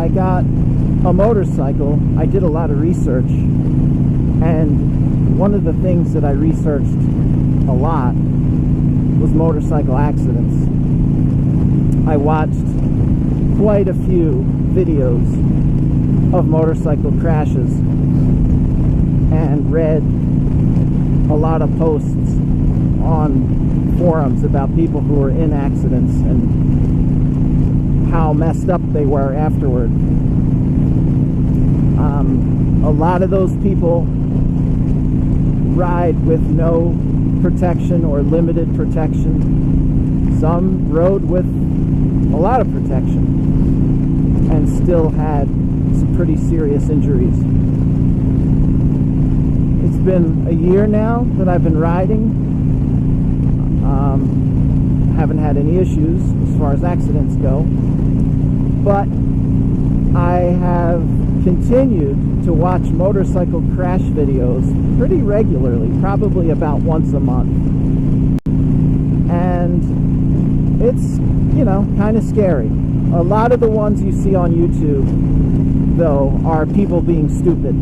I got a motorcycle, I did a lot of research, and one of the things that I researched a lot was motorcycle accidents. I watched quite a few videos of motorcycle crashes and read a lot of posts on forums about people who were in accidents and how messed up they were afterward. A lot of those people ride with no protection or limited protection. Some rode with a lot of protection and still had some pretty serious injuries. It's been a year now that I've been riding. Haven't had any issues as far as accidents go, but I have continued to watch motorcycle crash videos pretty regularly, probably about once a month. And it's, you know, kind of scary. A lot of the ones you see on YouTube, though, are people being stupid,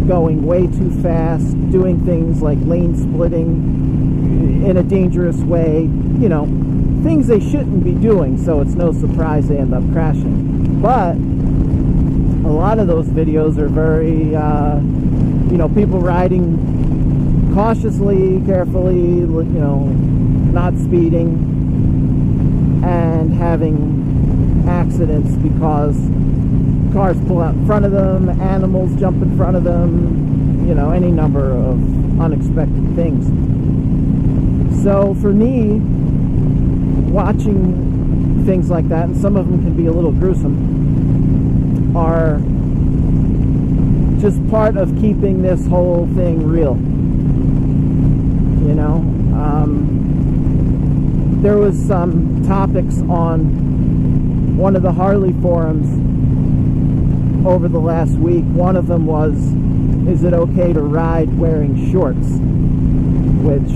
going way too fast, doing things like lane splitting in a dangerous way, you know, things they shouldn't be doing, so it's no surprise they end up crashing. But a lot of those videos are very, you know, people riding cautiously, carefully, you know, not speeding, and having accidents because cars pull out in front of them, animals jump in front of them, you know, any number of unexpected things. So for me, watching things like that, and some of them can be a little gruesome, are just part of keeping this whole thing real. You know, there was some topics on one of the Harley forums over the last week. One of them was, is it okay to ride wearing shorts? Which,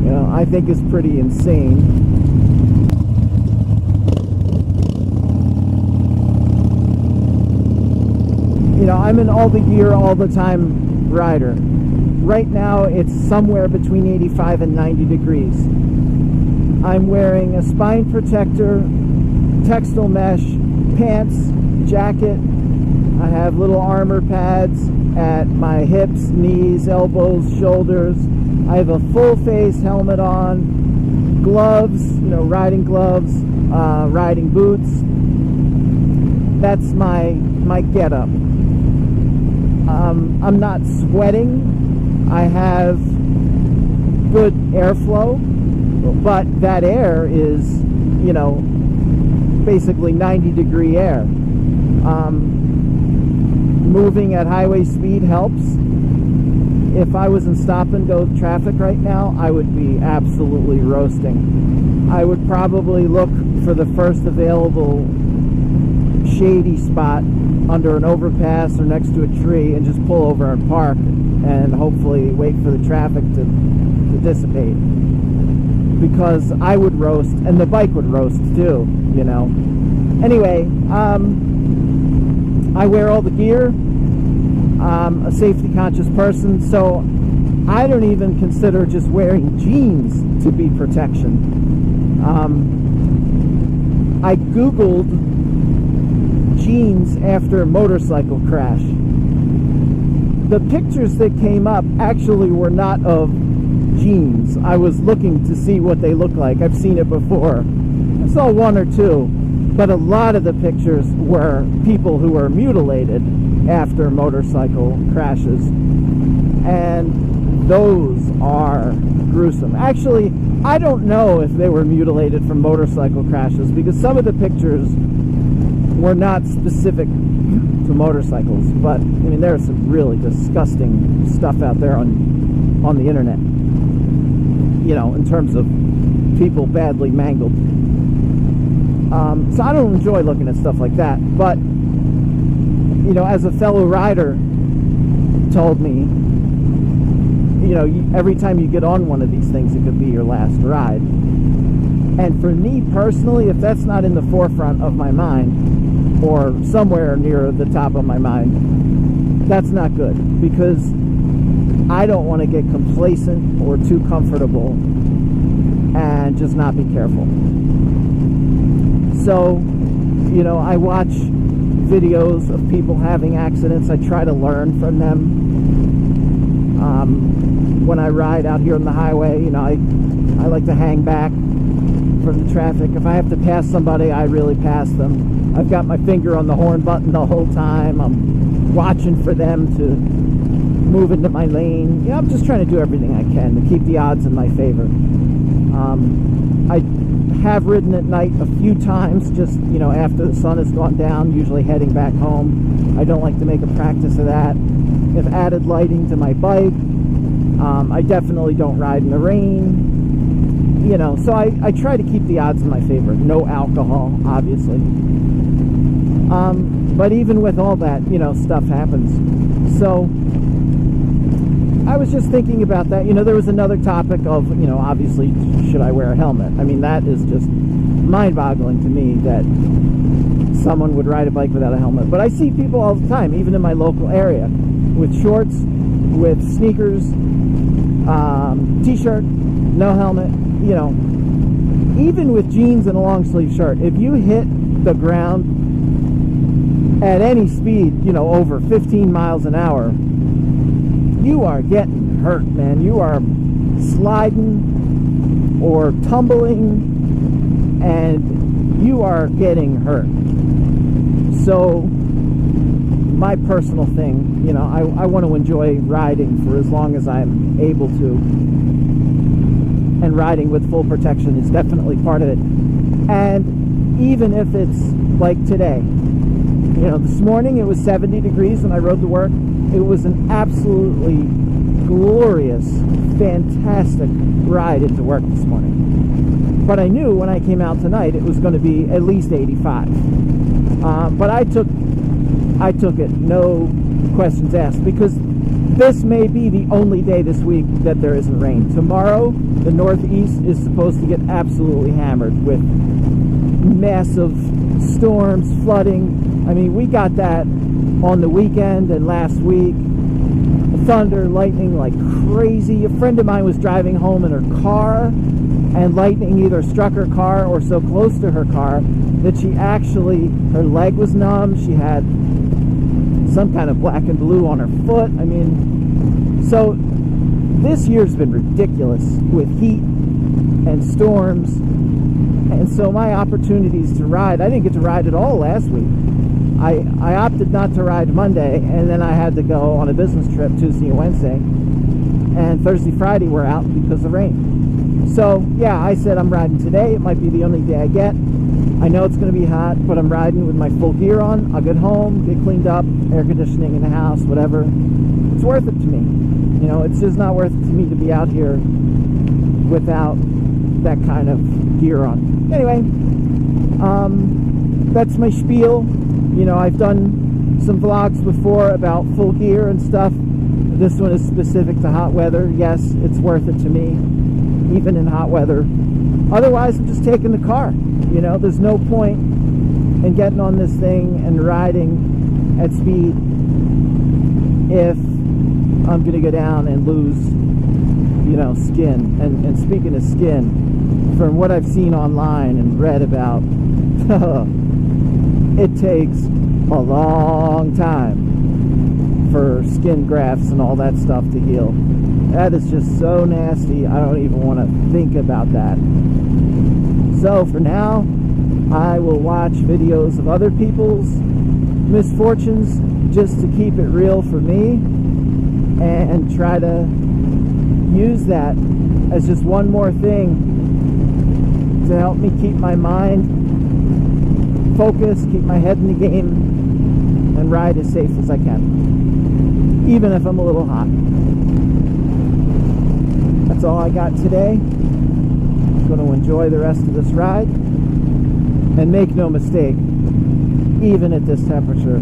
you know, I think is pretty insane. You know, I'm an all the gear, all the time rider. Right now, it's somewhere between 85 and 90 degrees. I'm wearing a spine protector, textile mesh, pants, jacket. I have little armor pads at my hips, knees, elbows, shoulders. I have a full face helmet on, gloves, you know, riding gloves, riding boots. That's my getup. I'm not sweating. I have good airflow, but that air is, you know, basically 90-degree air. Moving at highway speed helps. If I was in stop-and-go traffic right now, I would be absolutely roasting. I would probably look for the first available shady spot under an overpass or next to a tree and just pull over and park and hopefully wait for the traffic to dissipate. Because I would roast, and the bike would roast too, you know. Anyway, I wear all the gear. I'm a safety-conscious person, so I don't even consider just wearing jeans to be protection. I Googled jeans after motorcycle crash. The pictures that came up actually were not of jeans. I was looking to see what they look like. I've seen it before. I saw one or two, but a lot of the pictures were people who were mutilated after motorcycle crashes, and those are gruesome. Actually, I don't know if they were mutilated from motorcycle crashes, because some of the pictures were not specific to motorcycles, but I mean, there's some really disgusting stuff out there on the internet, you know, in terms of people badly mangled. So I don't enjoy looking at stuff like that, but you know, as a fellow rider told me, you know, every time you get on one of these things, it could be your last ride. And for me personally, if that's not in the forefront of my mind, or somewhere near the top of my mind, that's not good, because I don't want to get complacent or too comfortable and just not be careful. So, you know, I watch videos of people having accidents. I try to learn from them. When I ride out here on the highway, you know, I like to hang back from the traffic. If I have to pass somebody, I really pass them. I've got my finger on the horn button the whole time. I'm watching for them to move into my lane. Yeah, I'm just trying to do everything I can to keep the odds in my favor. I have ridden at night a few times, just, you know, after the sun has gone down, usually heading back home. I don't like to make a practice of that. I've added lighting to my bike. I definitely don't ride in the rain. You know, so I try to keep the odds in my favor. No alcohol, obviously. But even with all that, you know, stuff happens. So I was just thinking about that. You know, there was another topic of, you know, obviously, should I wear a helmet? I mean, that is just mind-boggling to me that someone would ride a bike without a helmet. But I see people all the time, even in my local area, with shorts, with sneakers, t-shirt, no helmet. You know, even with jeans and a long-sleeve shirt, if you hit the ground at any speed, you know, over 15 miles an hour, you are getting hurt, man. You are sliding or tumbling, and you are getting hurt. So my personal thing, you know, I want to enjoy riding for as long as I'm able to, and riding with full protection is definitely part of it. And even if it's like today, you know, this morning it was 70 degrees when I rode to work. It was an absolutely glorious, fantastic ride into work this morning. But I knew when I came out tonight it was going to be at least 85. But I took it, no questions asked, because this may be the only day this week that there isn't rain. Tomorrow, the Northeast is supposed to get absolutely hammered with massive storms, flooding. I mean, we got that on the weekend and last week. Thunder, lightning like crazy. A friend of mine was driving home in her car, and lightning either struck her car or so close to her car that she actually, her leg was numb. She had some kind of black and blue on her foot. I mean, so this year's been ridiculous with heat and storms. And so my opportunities to ride, I didn't get to ride at all last week. I opted not to ride Monday, and then I had to go on a business trip Tuesday and Wednesday. And Thursday, Friday were out because of rain. So, yeah, I said I'm riding today. It might be the only day I get. I know it's going to be hot, but I'm riding with my full gear on. I'll get home, get cleaned up, air conditioning in the house, whatever. It's worth it to me. You know, it's just not worth it to me to be out here without that kind of gear on. Anyway, that's my spiel. You know, I've done some vlogs before about full gear and stuff. This one is specific to hot weather. Yes, it's worth it to me, even in hot weather. Otherwise, I'm just taking the car. You know, there's no point in getting on this thing and riding at speed if I'm going to go down and lose, you know, skin. And speaking of skin, from what I've seen online and read about, it takes a long time for skin grafts and all that stuff to heal. That is just so nasty. I don't even want to think about that. So for now, I will watch videos of other people's misfortunes just to keep it real for me, and try to use that as just one more thing to help me keep my mind focused, keep my head in the game, and ride as safe as I can, even if I'm a little hot. That's all I got today. I'm going to enjoy the rest of this ride, and make no mistake, even at this temperature,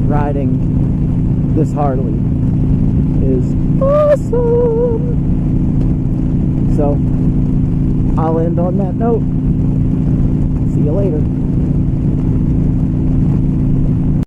riding this Harley is awesome. So I'll end on that note. See you later.